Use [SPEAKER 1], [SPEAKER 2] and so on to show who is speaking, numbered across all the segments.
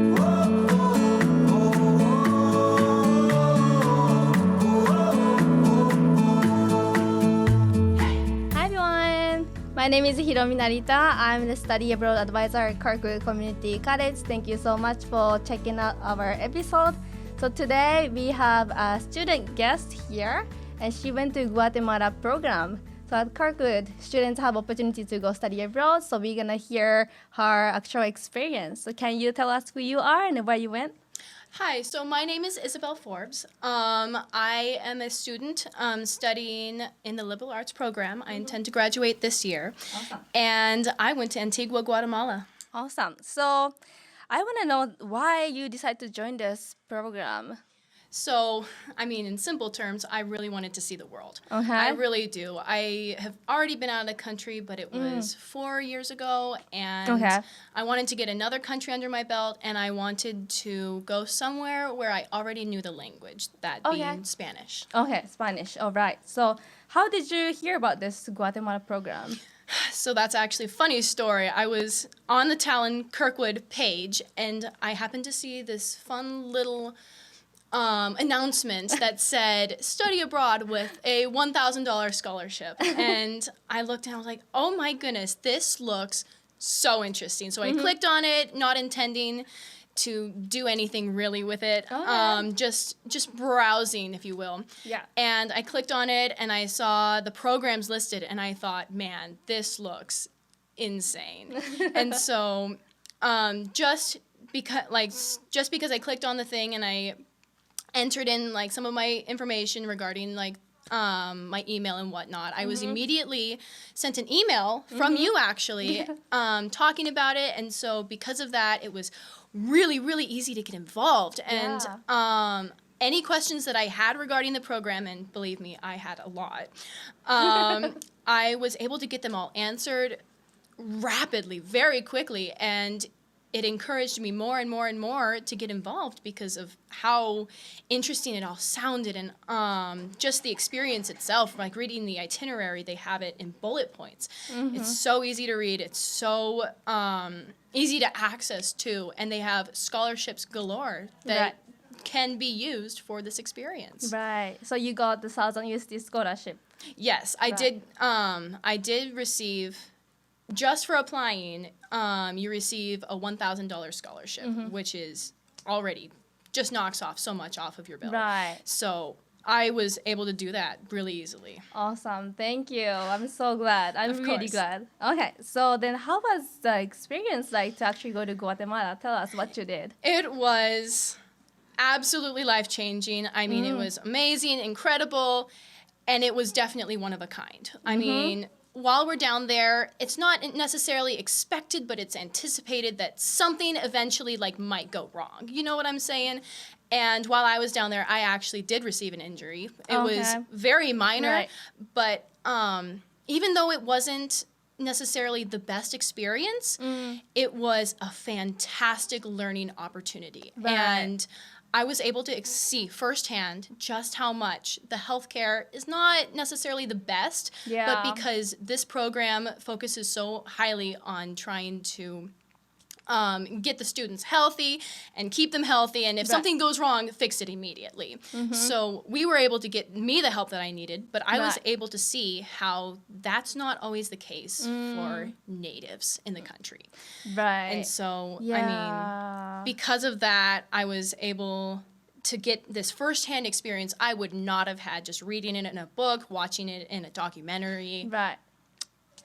[SPEAKER 1] Hi everyone, my name is Hiromi Narita. I'm the study abroad advisor at Kirkwood Community College. Thank you so much for checking out our episode. So today we have a student guest here, and she went to Guatemala program. So at Kirkwood, students have opportunity to go study abroad. So we're gonna hear her actual experience. So can you tell us who you are and where you went?
[SPEAKER 2] Hi, so my name is Isabela Forbes. I am a student studying in the liberal arts program. I intend to graduate this year.
[SPEAKER 1] Awesome.
[SPEAKER 2] And I went to Antigua, Guatemala.
[SPEAKER 1] Awesome. So I want to know why you decided to join this program.
[SPEAKER 2] So, I mean, in simple terms, I really wanted to see the world.
[SPEAKER 1] Okay.
[SPEAKER 2] I really do. I have already been out of the country, but it was 4 years ago, and
[SPEAKER 1] Okay.
[SPEAKER 2] I wanted to get another country under my belt, and I wanted to go somewhere where I already knew the language, that being Spanish.
[SPEAKER 1] Okay, Spanish. All right. So how did you hear about this Guatemala program?
[SPEAKER 2] So that's actually a funny story. I was on the Talon Kirkwood page, and I happened to see this fun little announcement that said study abroad with a $1,000 scholarship. And I looked and I was like, oh my goodness, this looks so interesting. So I clicked on it, not intending to do anything really with it.
[SPEAKER 1] Okay.
[SPEAKER 2] Just browsing, if you will.
[SPEAKER 1] Yeah.
[SPEAKER 2] And I clicked on it and I saw the programs listed and I thought, man, this looks insane. And so just because I clicked on the thing and I entered in like some of my information regarding like my email and whatnot, I was immediately sent an email from you actually talking about it. And so because of that, it was really, really easy to get involved. And any questions that I had regarding the program, and believe me, I had a lot, I was able to get them all answered rapidly, very quickly. And it encouraged me more and more and more to get involved because of how interesting it all sounded and just the experience itself, like reading the itinerary, they have it in bullet points. It's so easy to read. It's so easy to access too. And they have scholarships galore that can be used for this experience.
[SPEAKER 1] Right. So you got the Southern USD scholarship.
[SPEAKER 2] Yes, I did. I did receive, just for applying, you receive a $1,000 scholarship, which is already just knocks off so much off of your bill.
[SPEAKER 1] Right.
[SPEAKER 2] So I was able to do that really easily.
[SPEAKER 1] Awesome. Thank you. I'm so glad. I'm really
[SPEAKER 2] course.
[SPEAKER 1] glad. Okay. So then how was the experience like to actually go to Guatemala? Tell us what you did.
[SPEAKER 2] It was absolutely life-changing. I mean, it was amazing, incredible, and it was definitely one of a kind. I mean, while we're down there, it's not necessarily expected, but it's anticipated that something eventually like might go wrong. You know what I'm saying? And while I was down there, I actually did receive an injury. It was very minor, but even though it wasn't necessarily the best experience, it was a fantastic learning opportunity. And I was able to see firsthand just how much the healthcare is not necessarily the best, but because this program focuses so highly on trying to get the students healthy and keep them healthy, and if something goes wrong, fix it immediately. So we were able to get me the help that I needed, but I was able to see how that's not always the case for natives in the country.
[SPEAKER 1] Right.
[SPEAKER 2] And so, I mean, because of that, I was able to get this firsthand experience I would not have had just reading it in a book, watching it in a documentary.
[SPEAKER 1] Right.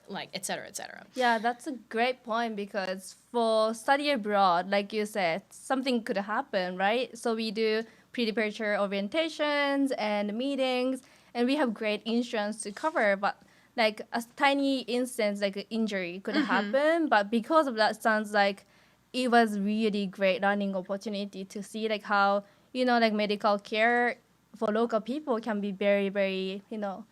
[SPEAKER 2] Like, et cetera, et cetera.
[SPEAKER 1] Yeah, that's a great point because for study abroad, like you said, something could happen, right? So we do pre-departure orientations and meetings, and we have great insurance to cover, but like a tiny instance, like an injury could happen. But because of that, sounds like it was really great learning opportunity to see like how, you know, like medical care for local people can be very, very, you know,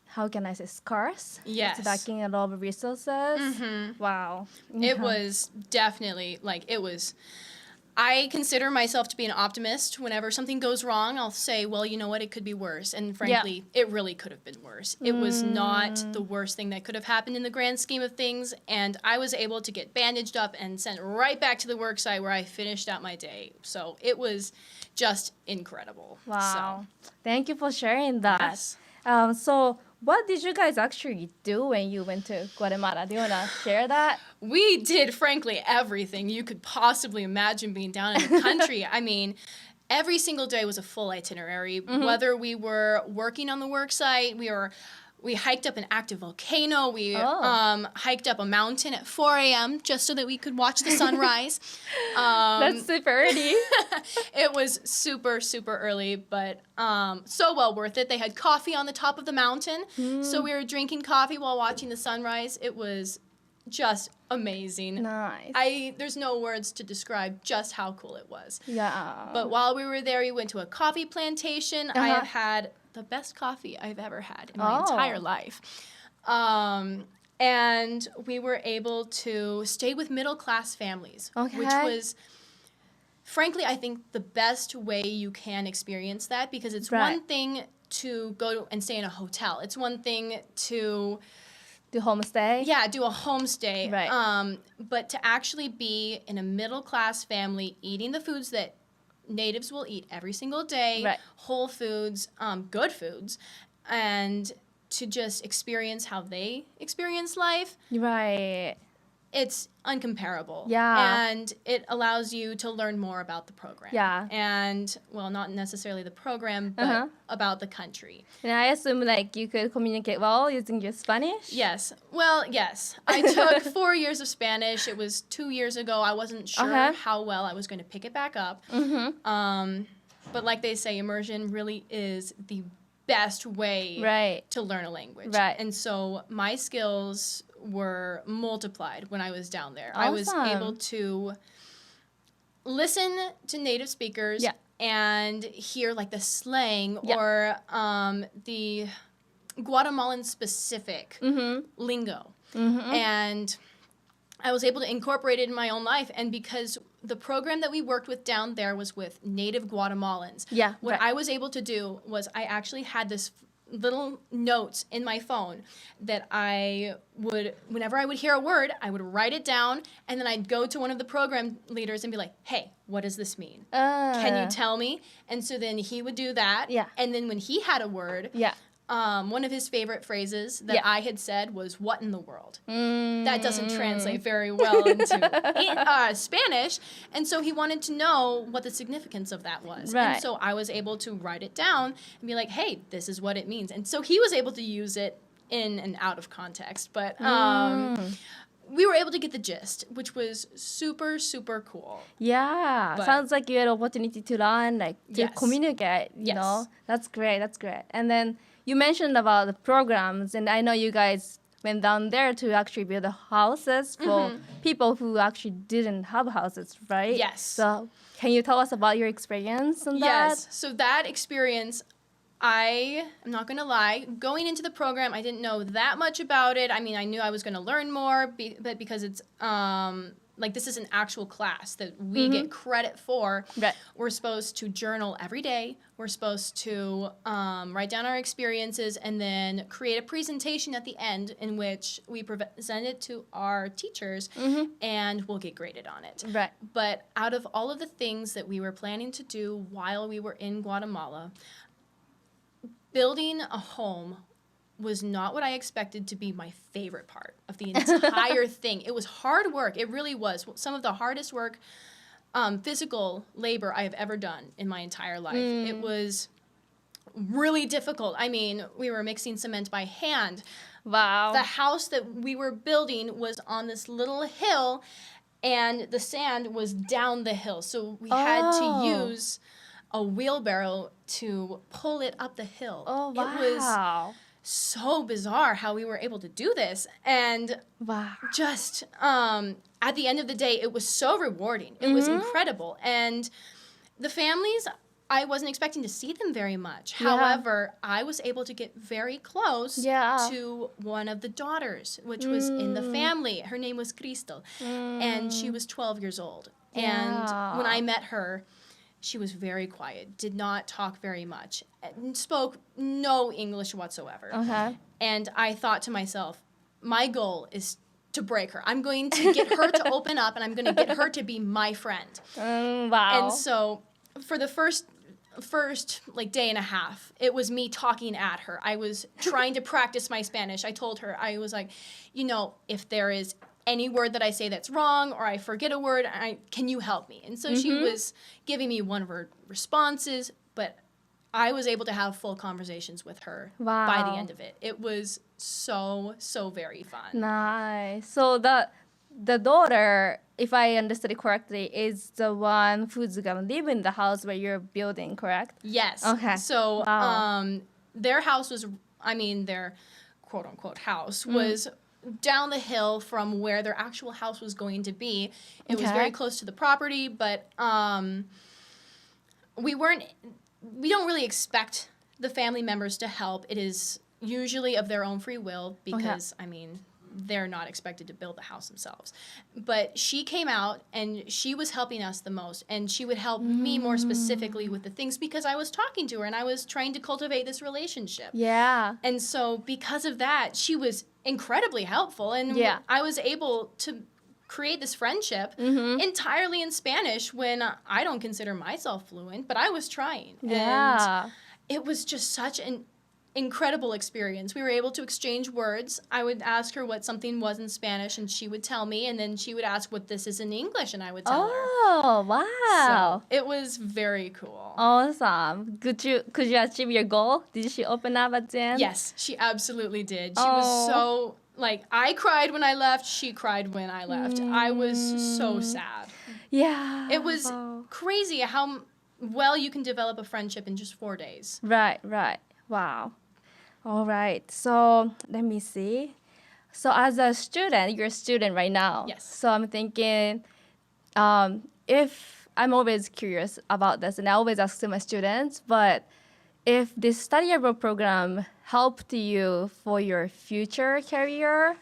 [SPEAKER 1] how can I say, scarce?
[SPEAKER 2] Yes.
[SPEAKER 1] It's lacking a lot of resources. Wow.
[SPEAKER 2] It was definitely, like, it was I consider myself to be an optimist. Whenever something goes wrong, I'll say, well, you know what, it could be worse. And frankly, it really could have been worse. It was not the worst thing that could have happened in the grand scheme of things. And I was able to get bandaged up and sent right back to the work site where I finished out my day. So it was just incredible.
[SPEAKER 1] Wow. Thank you for sharing that.
[SPEAKER 2] Yes.
[SPEAKER 1] So what did you guys actually do when you went to Guatemala? Do you want to share that?
[SPEAKER 2] We did, frankly, everything you could possibly imagine being down in the country. I mean, every single day was a full itinerary. Whether we were working on the work site, we hiked up an active volcano. We hiked up a mountain at 4 a.m. just so that we could watch the sunrise.
[SPEAKER 1] That's super early.
[SPEAKER 2] It was super, super early, but so well worth it. They had coffee on the top of the mountain, so we were drinking coffee while watching the sunrise. It was just amazing.
[SPEAKER 1] Nice.
[SPEAKER 2] There's no words to describe just how cool it was.
[SPEAKER 1] Yeah.
[SPEAKER 2] But while we were there, we went to a coffee plantation. I have had the best coffee I've ever had in my entire life. And we were able to stay with middle-class families, which was, frankly, I think the best way you can experience that, because it's one thing to go and stay in a hotel. It's one thing to
[SPEAKER 1] do homestay?
[SPEAKER 2] Yeah, do a homestay.
[SPEAKER 1] Right.
[SPEAKER 2] But to actually be in a middle-class family eating the foods that natives will eat every single day, whole foods, good foods, and to just experience how they experience life.
[SPEAKER 1] Right.
[SPEAKER 2] It's uncomparable.
[SPEAKER 1] Yeah.
[SPEAKER 2] And it allows you to learn more about the program.
[SPEAKER 1] Yeah.
[SPEAKER 2] And, well, not necessarily the program, but about the country.
[SPEAKER 1] And I assume, like, you could communicate well using your Spanish?
[SPEAKER 2] Yes. Well, yes. I took 4 years of Spanish. It was 2 years ago. I wasn't sure how well I was going to pick it back up. But like they say, immersion really is the best way to learn a language.
[SPEAKER 1] Right.
[SPEAKER 2] And so my skills were multiplied when I was down there.
[SPEAKER 1] Awesome.
[SPEAKER 2] I was able to listen to native speakers and hear like the slang or the Guatemalan specific lingo. And I was able to incorporate it in my own life. And because the program that we worked with down there was with native Guatemalans, what I was able to do was I actually had this little notes in my phone that I would, whenever I would hear a word, I would write it down, and then I'd go to one of the program leaders and be like, hey, what does this mean? Can you tell me? And so then he would do that. And then when he had a word, one of his favorite phrases that I had said was, what in the world? That doesn't translate very well into Spanish. And so he wanted to know what the significance of that was. And so I was able to write it down and be like, hey, this is what it means. And so he was able to use it in and out of context. But we were able to get the gist, which was super, super cool.
[SPEAKER 1] Yeah.
[SPEAKER 2] But
[SPEAKER 1] sounds like you had opportunity to learn, like, to communicate, you know. That's great. That's great. And then you mentioned about the programs, and I know you guys went down there to actually build houses for people who actually didn't have houses, right?
[SPEAKER 2] Yes.
[SPEAKER 1] So can you tell us about your experience on that?
[SPEAKER 2] Yes. So that experience, I am not going to lie, going into the program, I didn't know that much about it. I mean, I knew I was going to learn more, but because it's like this is an actual class that we get credit for. We're supposed to journal every day. We're supposed to write down our experiences and then create a presentation at the end in which we present it to our teachers and we'll get graded on it. But out of all of the things that we were planning to do while we were in Guatemala, building a home was not what I expected to be my favorite part of the entire thing. It was hard work. It really was. Some of the hardest work, physical labor I have ever done in my entire life. It was really difficult. I mean, we were mixing cement by hand.
[SPEAKER 1] Wow.
[SPEAKER 2] The house that we were building was on this little hill, and the sand was down the hill. So we had to use a wheelbarrow to pull it up the hill.
[SPEAKER 1] Oh, wow.
[SPEAKER 2] It was so bizarre how we were able to do this. And just at the end of the day, it was so rewarding. It was incredible. And the families, I wasn't expecting to see them very much.
[SPEAKER 1] Yeah.
[SPEAKER 2] However, I was able to get very close
[SPEAKER 1] Yeah.
[SPEAKER 2] to one of the daughters, which was in the family. Her name was Crystal, and she was 12 years old. And when I met her, she was very quiet, did not talk very much, and spoke no English whatsoever.
[SPEAKER 1] Okay.
[SPEAKER 2] And I thought to myself, my goal is to break her. I'm going to get her to open up, and I'm going to get her to be my friend.
[SPEAKER 1] Wow.
[SPEAKER 2] And so for the first like day and a half, it was me talking at her. I was trying to practice my Spanish. I told her, I was like, if there is any word that I say that's wrong or I forget a word, can you help me? And so she was giving me one-word responses, but I was able to have full conversations with her by the end of it. It was so, so very fun.
[SPEAKER 1] Nice. So the daughter, if I understood it correctly, is the one who's gonna live in the house where you're building, correct?
[SPEAKER 2] Yes.
[SPEAKER 1] Okay.
[SPEAKER 2] So their house was, their quote-unquote house was down the hill from where their actual house was going to be. It was very close to the property, but we don't really expect the family members to help. It is usually of their own free will because, they're not expected to build the house themselves. But she came out and she was helping us the most, and she would help me more specifically with the things because I was talking to her and I was trying to cultivate this relationship.
[SPEAKER 1] Yeah.
[SPEAKER 2] And so because of that, she was incredibly helpful, and I was able to create this friendship entirely in Spanish when I don't consider myself fluent, but I was trying.
[SPEAKER 1] Yeah.
[SPEAKER 2] And it was just such an incredible experience. We were able to exchange words. I would ask her what something was in Spanish, and she would tell me, and then she would ask what this is in English, and I would tell her.
[SPEAKER 1] Oh, wow.
[SPEAKER 2] So it was very cool.
[SPEAKER 1] Awesome. Could you achieve your goal? Did she open up at the end?
[SPEAKER 2] Yes, she absolutely did. She was so, I cried when I left. She cried when I left. I was so sad.
[SPEAKER 1] Yeah.
[SPEAKER 2] It was crazy how well you can develop a friendship in just 4 days.
[SPEAKER 1] Right. Wow. All right. So let me see. So as a student, you're a student right now.
[SPEAKER 2] Yes.
[SPEAKER 1] So I'm thinking, if I'm always curious about this, and I always ask to my students, but if this study abroad program helped you for your future career,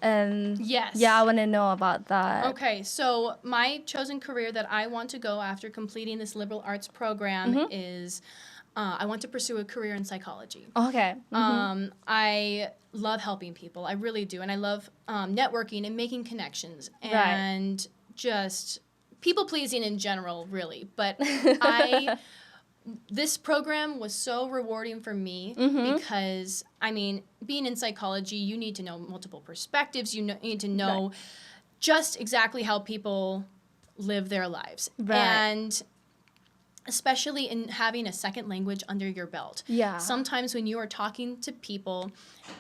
[SPEAKER 1] and
[SPEAKER 2] yes.
[SPEAKER 1] Yeah, I want to know about that.
[SPEAKER 2] Okay, so my chosen career that I want to go after completing this liberal arts program is I want to pursue a career in psychology.
[SPEAKER 1] Okay.
[SPEAKER 2] I love helping people. I really do. And I love networking and making connections and just people-pleasing in general, really. But this program was so rewarding for me because, being in psychology, you need to know multiple perspectives. You need to know just exactly how people live their lives.
[SPEAKER 1] Right.
[SPEAKER 2] And especially in having a second language under your belt.
[SPEAKER 1] Yeah.
[SPEAKER 2] Sometimes when you are talking to people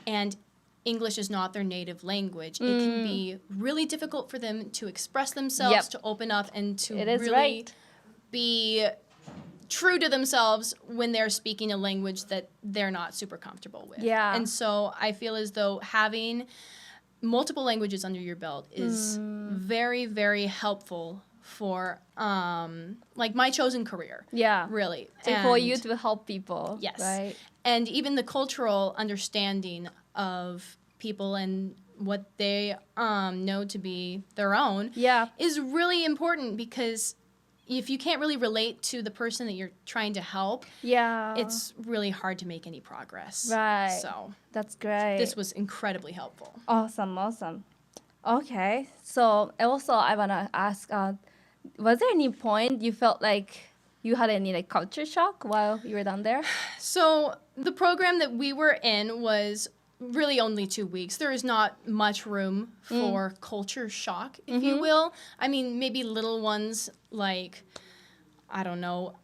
[SPEAKER 2] and English is not their native language, it can be really difficult for them to express themselves, to open up, and to really be true to themselves when they're speaking a language that they're not super comfortable with.
[SPEAKER 1] Yeah.
[SPEAKER 2] And so I feel as though having multiple languages under your belt is very, very helpful for my chosen career.
[SPEAKER 1] Yeah.
[SPEAKER 2] Really.
[SPEAKER 1] So for you to help people.
[SPEAKER 2] Yes.
[SPEAKER 1] Right.
[SPEAKER 2] And even the cultural understanding of people and what they know to be their own is really important, because if you can't really relate to the person that you're trying to help, it's really hard to make any progress.
[SPEAKER 1] Right.
[SPEAKER 2] So
[SPEAKER 1] that's great.
[SPEAKER 2] This was incredibly helpful.
[SPEAKER 1] Awesome. Okay. So also I want to ask, was there any point you felt like you had any culture shock while you were down there?
[SPEAKER 2] So the program that we were in was really only 2 weeks. There is not much room for culture shock, if you will. Maybe little ones I don't know,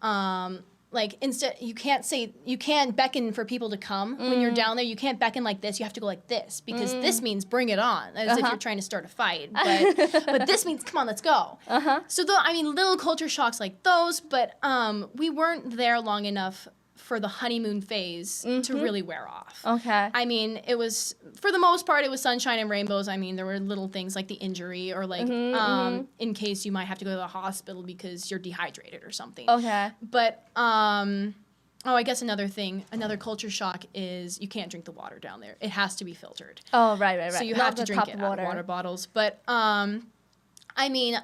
[SPEAKER 2] instead you can't beckon for people to come when you're down there. You can't beckon like this. You have to go like this, because this means bring it on, as if you're trying to start a fight. But this means come on, let's go. So little culture shocks like those, but we weren't there long enough for the honeymoon phase to really wear off.
[SPEAKER 1] Okay.
[SPEAKER 2] I mean, it was, for the most part, it was sunshine and rainbows. I mean, there were little things like the injury or like in case you might have to go to the hospital because you're dehydrated or something.
[SPEAKER 1] Okay.
[SPEAKER 2] But, I guess another culture shock is you can't drink the water down there. It has to be filtered.
[SPEAKER 1] Oh, right.
[SPEAKER 2] So you
[SPEAKER 1] Not
[SPEAKER 2] have to
[SPEAKER 1] the
[SPEAKER 2] drink
[SPEAKER 1] tap
[SPEAKER 2] it out of water bottles. But, I mean,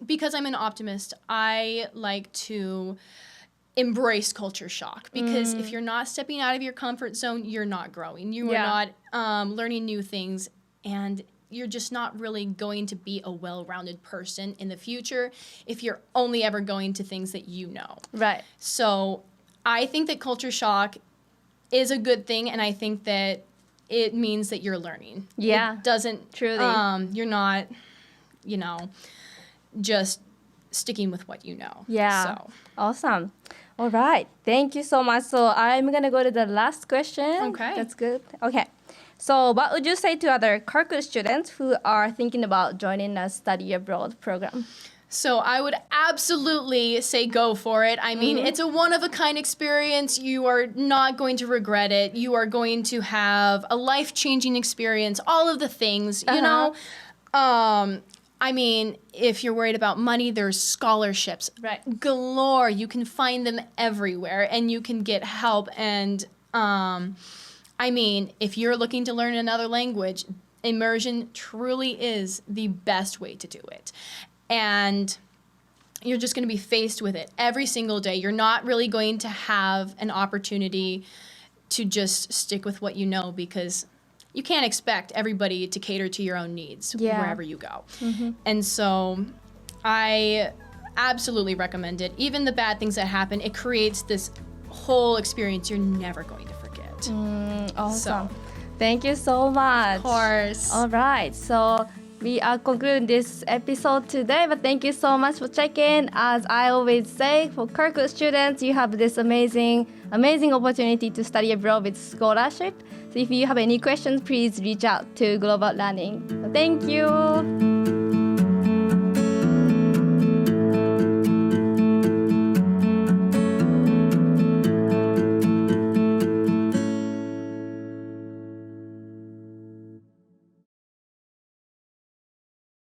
[SPEAKER 2] because I'm an optimist, I like to embrace culture shock because if you're not stepping out of your comfort zone, you're not growing. You are not learning new things, and you're just not really going to be a well-rounded person in the future if you're only ever going to things that you know.
[SPEAKER 1] Right.
[SPEAKER 2] So I think that culture shock is a good thing, and I think that it means that you're learning.
[SPEAKER 1] Yeah.
[SPEAKER 2] It doesn't
[SPEAKER 1] Truly.
[SPEAKER 2] You're not, just sticking with what you know.
[SPEAKER 1] Yeah.
[SPEAKER 2] So.
[SPEAKER 1] Awesome. All right. Thank you so much. So I'm going to go to the last question.
[SPEAKER 2] Okay.
[SPEAKER 1] That's good. Okay. So what would you say to other Kirkwood students who are thinking about joining a study abroad program?
[SPEAKER 2] So I would absolutely say go for it. I mean, it's a one-of-a-kind experience. You are not going to regret it. You are going to have a life-changing experience, all of the things, you know. I mean, if you're worried about money, there's scholarships galore. You can find them everywhere, and you can get help. And, I mean, if you're looking to learn another language, immersion truly is the best way to do it. And you're just going to be faced with it every single day. You're not really going to have an opportunity to just stick with what you know because you can't expect everybody to cater to your own needs wherever you go. And so I absolutely recommend it. Even the bad things that happen, it creates this whole experience you're never going to forget.
[SPEAKER 1] Awesome. Thank you so much.
[SPEAKER 2] Of course.
[SPEAKER 1] All right. So we are concluding this episode today, but thank you so much for checking. As I always say, for Kirkwood students, you have this amazing opportunity to study abroad with scholarship. So if you have any questions, please reach out to Global Learning. So thank you.